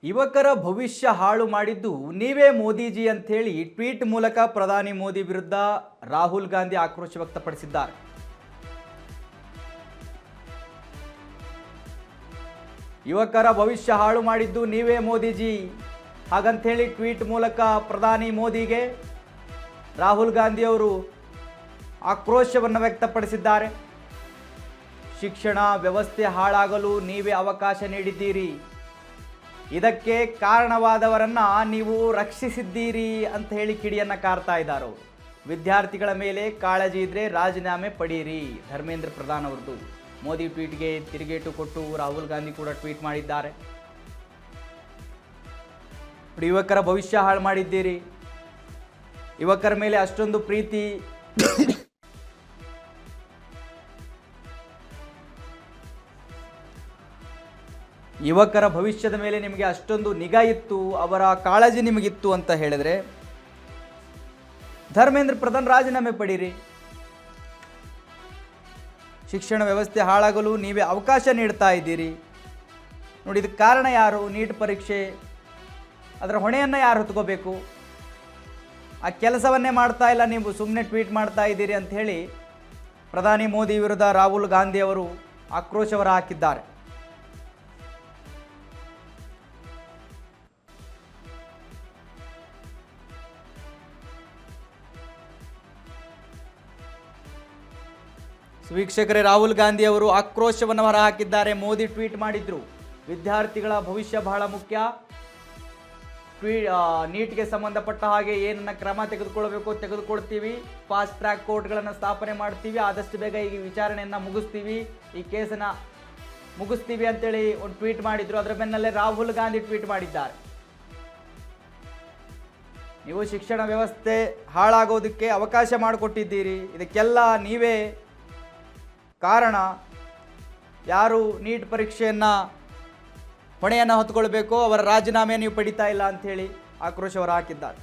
ಯುವಕರ ಭವಿಷ್ಯ ಹಾಳು ಮಾಡಿದ್ದು ನೀವೇ ಮೋದಿಜಿ ಅಂಥೇಳಿ ಟ್ವೀಟ್ ಮೂಲಕ ಪ್ರಧಾನಿ ಮೋದಿ ವಿರುದ್ಧ ರಾಹುಲ್ ಗಾಂಧಿ ಆಕ್ರೋಶ ವ್ಯಕ್ತಪಡಿಸಿದ್ದಾರೆ. ಯುವಕರ ಭವಿಷ್ಯ ಹಾಳು ಮಾಡಿದ್ದು ನೀವೇ ಮೋದಿಜಿ ಹಾಗಂಥೇಳಿ ಟ್ವೀಟ್ ಮೂಲಕ ಪ್ರಧಾನಿ ಮೋದಿಗೆ ರಾಹುಲ್ ಗಾಂಧಿ ಅವರು ಆಕ್ರೋಶವನ್ನು ವ್ಯಕ್ತಪಡಿಸಿದ್ದಾರೆ. ಶಿಕ್ಷಣ ವ್ಯವಸ್ಥೆ ಹಾಳಾಗಲು ನೀವೇ ಅವಕಾಶ ನೀಡಿದ್ದೀರಿ, ಇದಕ್ಕೆ ಕಾರಣವಾದವರನ್ನು ನೀವು ರಕ್ಷಿಸಿದ್ದೀರಿ ಅಂತ ಹೇಳಿ ಕಿಡಿಯನ್ನು ಕಾರ್ತಾ ಇದ್ದಾರೆ. ವಿದ್ಯಾರ್ಥಿಗಳ ಮೇಲೆ ಕಾಳಜಿ ಇದ್ದರೆ ರಾಜೀನಾಮೆ ಪಡೀರಿ, ಧರ್ಮೇಂದ್ರ ಪ್ರಧಾನ್ ಅವರದು. ಮೋದಿ ಟ್ವೀಟ್ಗೆ ತಿರುಗೇಟು ಕೊಟ್ಟು ರಾಹುಲ್ ಗಾಂಧಿ ಕೂಡ ಟ್ವೀಟ್ ಮಾಡಿದ್ದಾರೆ. ಯುವಕರ ಭವಿಷ್ಯ ಹಾಳು ಮಾಡಿದ್ದೀರಿ, ಯುವಕರ ಮೇಲೆ ಅಷ್ಟೊಂದು ಪ್ರೀತಿ ಯುವಕರ ಭವಿಷ್ಯದ ಮೇಲೆ ನಿಮಗೆ ಅಷ್ಟೊಂದು ನಿಗಾ ಇತ್ತು, ಅವರ ಕಾಳಜಿ ನಿಮಗಿತ್ತು ಅಂತ ಹೇಳಿದ್ರೆ ಧರ್ಮೇಂದ್ರ ಪ್ರಧಾನ್ ರಾಜೀನಾಮೆ ಪಡೀರಿ. ಶಿಕ್ಷಣ ವ್ಯವಸ್ಥೆ ಹಾಳಾಗಲು ನೀವೇ ಅವಕಾಶ ನೀಡ್ತಾ ಇದ್ದೀರಿ. ನೋಡಿ, ಇದಕ್ಕೆ ಕಾರಣ ಯಾರು? ನೀಟ್ ಪರೀಕ್ಷೆ, ಅದರ ಹೊಣೆಯನ್ನು ಯಾರು ಹೊತ್ಕೋಬೇಕು? ಆ ಕೆಲಸವನ್ನೇ ಮಾಡ್ತಾ ಇಲ್ಲ, ನೀವು ಸುಮ್ಮನೆ ಟ್ವೀಟ್ ಮಾಡ್ತಾ ಇದ್ದೀರಿ ಅಂತ ಹೇಳಿ ಪ್ರಧಾನಿ ಮೋದಿ ವಿರುದ್ಧ ರಾಹುಲ್ ಗಾಂಧಿ ಅವರು ಆಕ್ರೋಶವರ ಹಾಕಿದ್ದಾರೆ. ವೀಕ್ಷಕರೇ, ರಾಹುಲ್ ಗಾಂಧಿ ಅವರು ಆಕ್ರೋಶವನ್ನು ಹೊರಹಾಕಿದ್ದಾರೆ. ಮೋದಿ ಟ್ವೀಟ್ ಮಾಡಿದ್ರು, ವಿದ್ಯಾರ್ಥಿಗಳ ಭವಿಷ್ಯ ಬಹಳ ಮುಖ್ಯ, ನೀಟ್ಗೆ ಸಂಬಂಧಪಟ್ಟ ಹಾಗೆ ಏನನ್ನ ಕ್ರಮ ತೆಗೆದುಕೊಳ್ಬೇಕು ತೆಗೆದುಕೊಳ್ತೀವಿ, ಫಾಸ್ಟ್ ಟ್ರ್ಯಾಕ್ ಕೋರ್ಟ್ಗಳನ್ನು ಸ್ಥಾಪನೆ ಮಾಡ್ತೀವಿ, ಆದಷ್ಟು ಬೇಗ ಈ ವಿಚಾರಣೆಯನ್ನು ಮುಗಿಸ್ತೀವಿ, ಈ ಕೇಸನ್ನು ಮುಗಿಸ್ತೀವಿ ಅಂತೇಳಿ ಒಂದು ಟ್ವೀಟ್ ಮಾಡಿದ್ರು. ಅದರ ಬೆನ್ನಲ್ಲೇ ರಾಹುಲ್ ಗಾಂಧಿ ಟ್ವೀಟ್ ಮಾಡಿದ್ದಾರೆ, ನೀವು ಶಿಕ್ಷಣ ವ್ಯವಸ್ಥೆ ಹಾಳಾಗೋದಕ್ಕೆ ಅವಕಾಶ ಮಾಡಿಕೊಟ್ಟಿದ್ದೀರಿ, ಇದಕ್ಕೆಲ್ಲ ನೀವೇ ಕಾರಣ. ಯಾರು ನೀಟ್ ಪರೀಕ್ಷೆಯನ್ನು ಹೊಣೆಯನ್ನು ಹೊತ್ತುಕೊಳ್ಬೇಕೋ ಅವರ ರಾಜೀನಾಮೆ ನೀವು ಪಡಿತಾ ಇಲ್ಲ ಅಂಥೇಳಿ ಆಕ್ರೋಶ ಹೊರ ಹಾಕಿದ್ದಾರೆ.